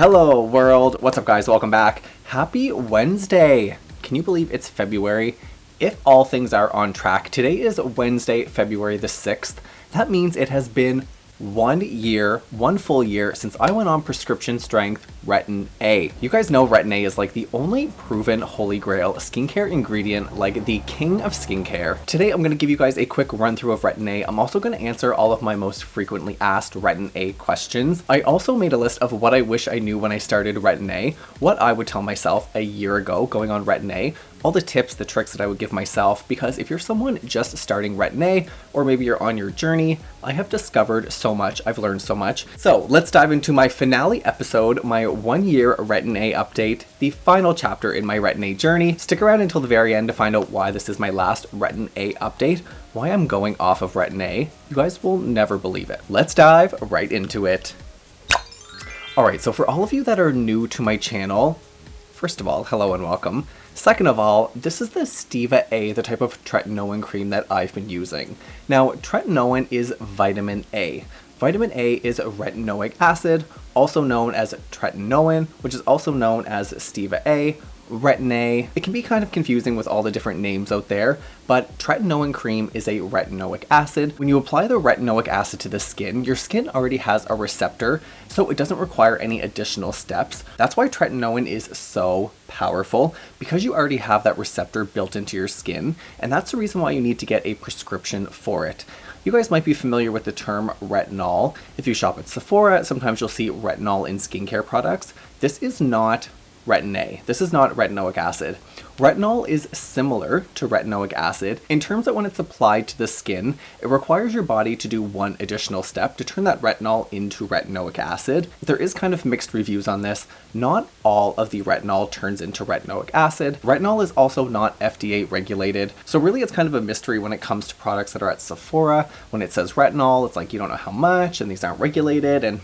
Hello world, what's up guys, welcome back. Happy Wednesday. Can you believe it's February? If all things are on track, today is Wednesday, February the 6th. That means it has been 1 year, 1 full year since I went on prescription strength Retin-A. You guys know Retin-A is like the only proven holy grail skincare ingredient, like the king of skincare. Today I'm going to give you guys a quick run through of Retin-A. I'm also going to answer all of my most frequently asked Retin-A questions. I also made a list of what I wish I knew when I started Retin-A, what I would tell myself a year ago going on Retin-A, all the tips, the tricks that I would give myself, because if you're someone just starting Retin-A, or maybe you're on your journey, I have discovered so much, I've learned so much. So let's dive into my finale episode, my 1 year Retin-A update, the final chapter in my Retin-A journey. Stick around until the very end to find out why this is my last Retin-A update, why I'm going off of Retin-A. You guys will never believe it. Let's dive right into it. Alright, so for all of you that are new to my channel, first of all, hello and welcome. Second of all, this is the Stevia-A, the type of tretinoin cream that I've been using. Now, tretinoin is vitamin A. Vitamin A is retinoic acid, also known as tretinoin, which is also known as Stevia-A, Retin-A. It can be kind of confusing with all the different names out there, but tretinoin cream is a retinoic acid. When you apply the retinoic acid to the skin, your skin already has a receptor, so it doesn't require any additional steps. That's why tretinoin is so powerful, because you already have that receptor built into your skin, and that's the reason why you need to get a prescription for it. You guys might be familiar with the term retinol. If you shop at Sephora, sometimes you'll see retinol in skincare products. This is not Retin-A. This is not retinoic acid. Retinol is similar to retinoic acid in terms that when it's applied to the skin, it requires your body to do one additional step to turn that retinol into retinoic acid. There is kind of mixed reviews on this. Not all of the retinol turns into retinoic acid. Retinol is also not FDA regulated, so really it's kind of a mystery when it comes to products that are at Sephora. When it says retinol, it's like you don't know how much and these aren't regulated, and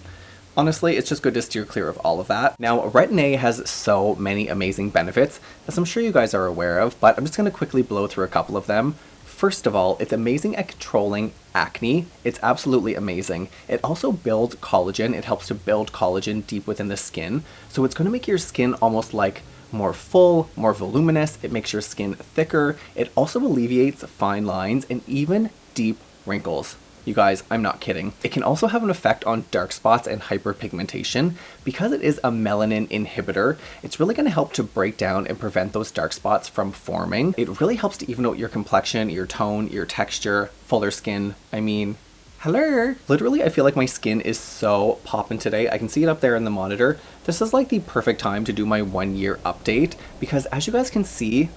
honestly, it's just good to steer clear of all of that. Now, Retin-A has so many amazing benefits, as I'm sure you guys are aware of, but I'm just going to quickly blow through a couple of them. First of all, it's amazing at controlling acne. It's absolutely amazing. It also builds collagen. It helps to build collagen deep within the skin. So it's going to make your skin almost like more full, more voluminous. It makes your skin thicker. It also alleviates fine lines and even deep wrinkles. You guys, I'm not kidding. It can also have an effect on dark spots and hyperpigmentation. Because it is a melanin inhibitor, it's really going to help to break down and prevent those dark spots from forming. It really helps to even out your complexion, your tone, your texture, fuller skin. I mean, hello! Literally, I feel like my skin is so poppin' today. I can see it up there in the monitor. This is like the perfect time to do my 1 year update, because as you guys can see,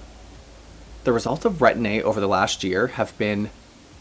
the results of Retin-A over the last year have been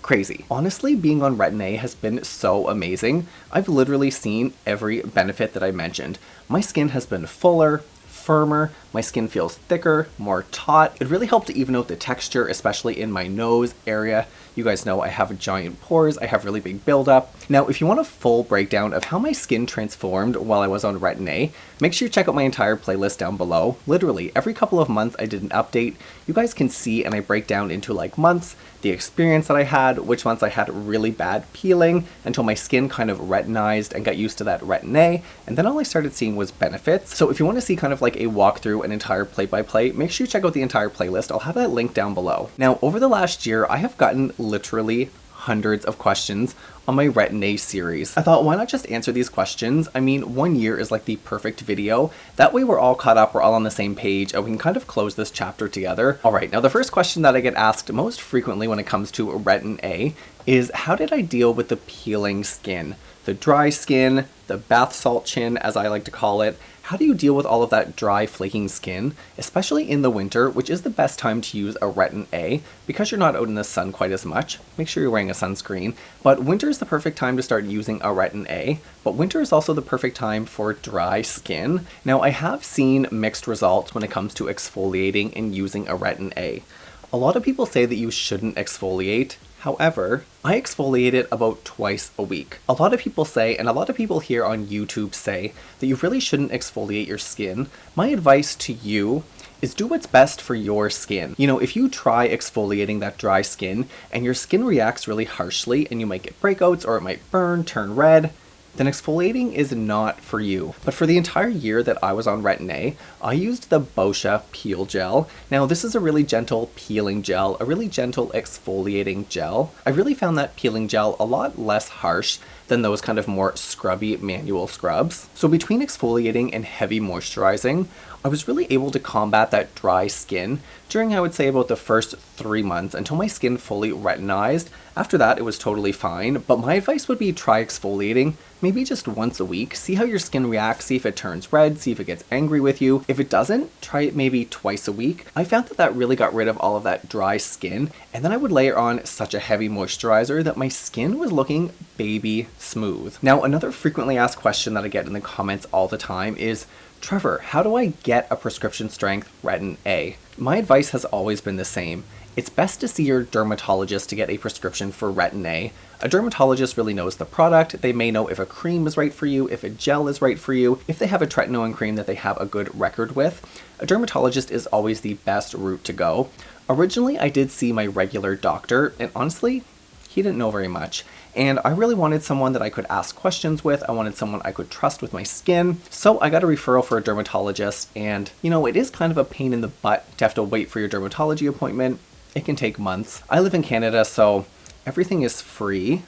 crazy. Honestly, being on Retin-A has been so amazing. I've literally seen every benefit that I mentioned. My skin has been fuller, firmer, my skin feels thicker, more taut. It really helped to even out the texture, especially in my nose area. You guys know I have giant pores, I have really big buildup. Now, if you want a full breakdown of how my skin transformed while I was on Retin-A, make sure you check out my entire playlist down below. Literally, every couple of months I did an update. You guys can see, and I break down into like months, the experience that I had, which months I had really bad peeling until my skin kind of retinized and got used to that Retin-A, and then all I started seeing was benefits. So if you want to see kind of like a walkthrough, an entire play-by-play, make sure you check out the entire playlist. I'll have that link down below. Now, over the last year, I have gotten literally hundreds of questions on my Retin-A series. I thought, why not just answer these questions? I mean, 1 year is like the perfect video. That way we're all caught up, we're all on the same page, and we can kind of close this chapter together. Alright, now the first question that I get asked most frequently when it comes to Retin-A is, how did I deal with the peeling skin? The dry skin, the bath salt chin, as I like to call it. How do you deal with all of that dry, flaking skin, especially in the winter, which is the best time to use a Retin-A because you're not out in the sun quite as much. Make sure you're wearing a sunscreen. But winter is the perfect time to start using a Retin-A, but winter is also the perfect time for dry skin. Now, I have seen mixed results when it comes to exfoliating and using a Retin-A. A lot of people say that you shouldn't exfoliate. However, I exfoliate it about twice a week. A lot of people say, and a lot of people here on YouTube say, that you really shouldn't exfoliate your skin. My advice to you is do what's best for your skin. You know, if you try exfoliating that dry skin and your skin reacts really harshly and you might get breakouts or it might burn, turn red, then exfoliating is not for you. But for the entire year that I was on Retin-A, I used the Boscia Peel Gel. Now this is a really gentle peeling gel, a really gentle exfoliating gel. I really found that peeling gel a lot less harsh than those kind of more scrubby manual scrubs. So between exfoliating and heavy moisturizing, I was really able to combat that dry skin during, I would say, about the first 3 months until my skin fully retinized. After that, it was totally fine, but my advice would be try exfoliating maybe just once a week. See how your skin reacts, see if it turns red, see if it gets angry with you. If it doesn't, try it maybe twice a week. I found that that really got rid of all of that dry skin, and then I would layer on such a heavy moisturizer that my skin was looking baby smooth. Now, another frequently asked question that I get in the comments all the time is, Trevor, how do I get a prescription strength Retin-A? My advice has always been the same. It's best to see your dermatologist to get a prescription for Retin-A. A dermatologist really knows the product. They may know if a cream is right for you, if a gel is right for you, if they have a tretinoin cream that they have a good record with. A dermatologist is always the best route to go. Originally, I did see my regular doctor, and honestly, he didn't know very much. And I really wanted someone that I could ask questions with. I wanted someone I could trust with my skin. So I got a referral for a dermatologist, and you know, it is kind of a pain in the butt to have to wait for your dermatology appointment. It can take months. I live in Canada, so everything is free.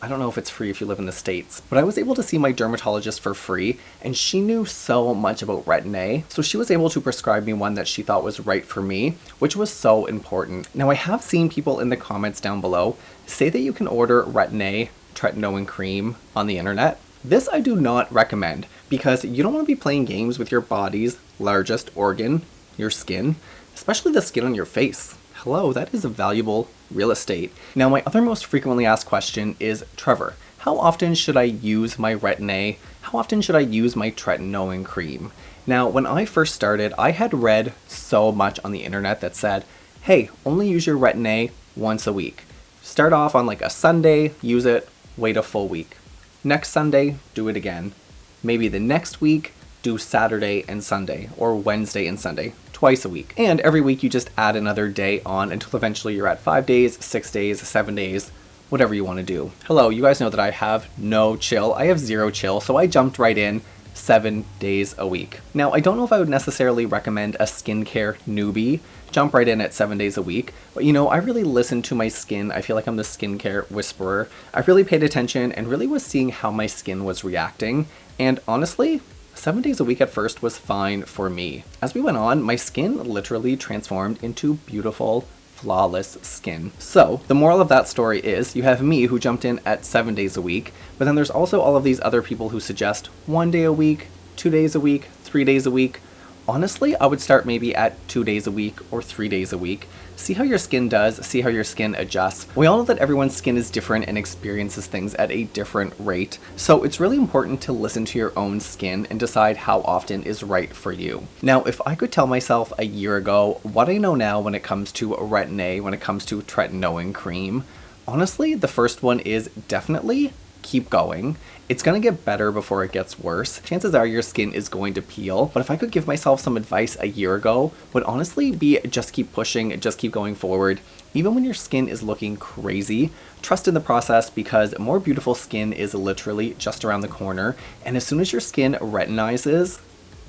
I don't know if it's free if you live in the States, but I was able to see my dermatologist for free, and she knew so much about Retin-A, so she was able to prescribe me one that she thought was right for me, which was so important. Now, I have seen people in the comments down below say that you can order Retin-A tretinoin cream on the internet. This I do not recommend, because you don't want to be playing games with your body's largest organ, your skin, especially the skin on your face. Hello, that is a valuable real estate. Now, my other most frequently asked question is, Trevor, how often should I use my Retin-A? How often should I use my tretinoin cream? Now, when I first started, I had read so much on the internet that said, hey, only use your Retin-A once a week. Start off on like a Sunday, use it, wait a full week. Next Sunday, do it again. Maybe the next week, do Saturday and Sunday, or Wednesday and Sunday, twice a week. And every week you just add another day on until eventually you're at 5 days, 6 days, 7 days, whatever you want to do. Hello, you guys know that I have no chill. I have zero chill, so I jumped right in 7 days a week. Now, I don't know if I would necessarily recommend a skincare newbie jump right in at 7 days a week, but you know, I really listened to my skin. I feel like I'm the skincare whisperer. I really paid attention and really was seeing how my skin was reacting, and honestly, 7 days a week at first was fine for me. As we went on, my skin literally transformed into beautiful, flawless skin. So the moral of that story is you have me who jumped in at 7 days a week, but then there's also all of these other people who suggest 1 day a week, 2 days a week, 3 days a week. Honestly, I would start maybe at 2 days a week or 3 days a week. See how your skin does, see how your skin adjusts. We all know that everyone's skin is different and experiences things at a different rate. So it's really important to listen to your own skin and decide how often is right for you. Now, if I could tell myself a year ago what I know now when it comes to Retin-A, when it comes to tretinoin cream, honestly, the first one is definitely keep going. It's going to get better before it gets worse. Chances are your skin is going to peel, but if I could give myself some advice a year ago, would honestly be just keep pushing, just keep going forward. Even when your skin is looking crazy, trust in the process because more beautiful skin is literally just around the corner, and as soon as your skin retinizes,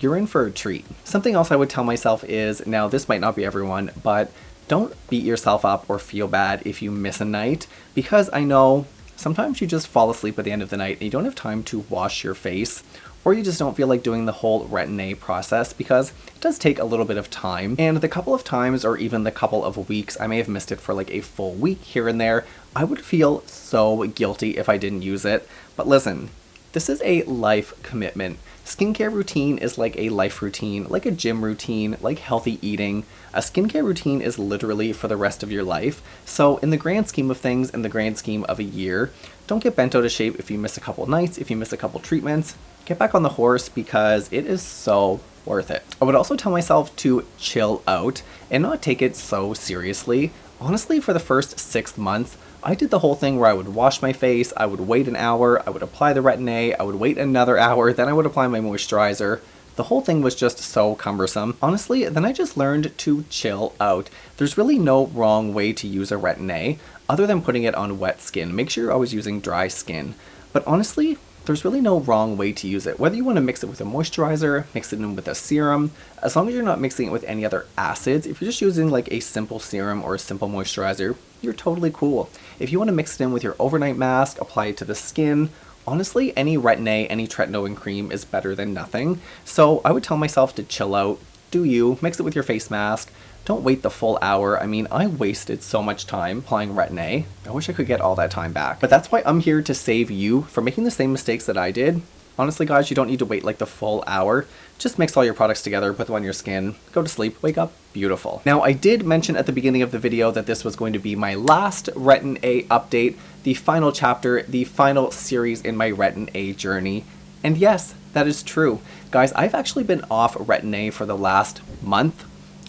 you're in for a treat. Something else I would tell myself is, now this might not be everyone, but don't beat yourself up or feel bad if you miss a night, because I know sometimes you just fall asleep at the end of the night and you don't have time to wash your face, or you just don't feel like doing the whole Retin-A process because it does take a little bit of time. And the couple of times or even the couple of weeks I may have missed it for like a full week here and there, I would feel so guilty if I didn't use it. But listen, this is a life commitment. Skincare routine is like a life routine, like a gym routine, like healthy eating. A skincare routine is literally for the rest of your life. So in the grand scheme of things, in the grand scheme of a year, don't get bent out of shape if you miss a couple nights, if you miss a couple treatments. Get back on the horse because it is so worth it. I would also tell myself to chill out and not take it so seriously. Honestly, for the first 6 months, I did the whole thing where I would wash my face, I would wait an hour, I would apply the Retin-A, I would wait another hour, then I would apply my moisturizer. The whole thing was just so cumbersome. Honestly, then I just learned to chill out. There's really no wrong way to use a Retin-A other than putting it on wet skin. Make sure you're always using dry skin. But honestly, there's really no wrong way to use it. Whether you want to mix it with a moisturizer, mix it in with a serum, as long as you're not mixing it with any other acids, if you're just using like a simple serum or a simple moisturizer, you're totally cool. If you want to mix it in with your overnight mask, apply it to the skin, honestly, any Retin-A, any Tretinoin cream is better than nothing. So I would tell myself to chill out, do you, mix it with your face mask. Don't wait the full hour. I mean, I wasted so much time applying Retin-A. I wish I could get all that time back. But that's why I'm here to save you from making the same mistakes that I did. Honestly, guys, you don't need to wait like the full hour. Just mix all your products together, put them on your skin, go to sleep, wake up, beautiful. Now, I did mention at the beginning of the video that this was going to be my last Retin-A update, the final chapter, the final series in my Retin-A journey. And yes, that is true. Guys, I've actually been off Retin-A for the last month.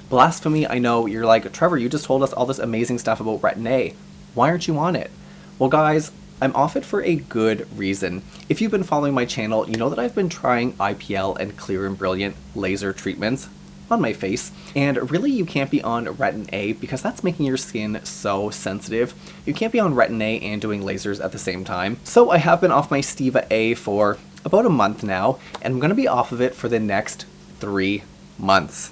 Blasphemy, I know. You're like, Trevor, you just told us all this amazing stuff about Retin-A. Why aren't you on it? Well, guys, I'm off it for a good reason. If you've been following my channel, you know that I've been trying IPL and Clear and Brilliant laser treatments on my face. And really, you can't be on Retin-A because that's making your skin so sensitive. You can't be on Retin-A and doing lasers at the same time. So I have been off my Steva A for about a month now, and I'm going to be off of it for the next 3 months.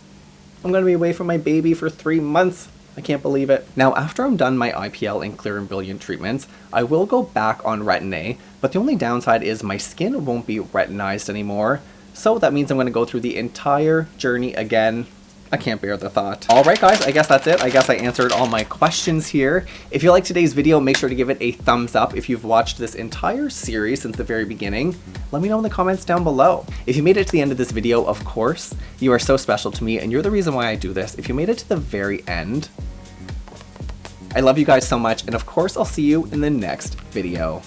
I'm going to be away from my baby for 3 months. I can't believe it. Now, after I'm done my IPL and Clear and Brilliant treatments, I will go back on Retin-A, but the only downside is my skin won't be retinized anymore. So that means I'm going to go through the entire journey again. I can't bear the thought. All right, guys, I guess that's it. I guess I answered all my questions here. If you liked today's video, make sure to give it a thumbs up. If you've watched this entire series since the very beginning, let me know in the comments down below. If you made it to the end of this video, of course, you are so special to me and you're the reason why I do this. If you made it to the very end, I love you guys so much. And of course, I'll see you in the next video.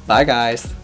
Bye, guys.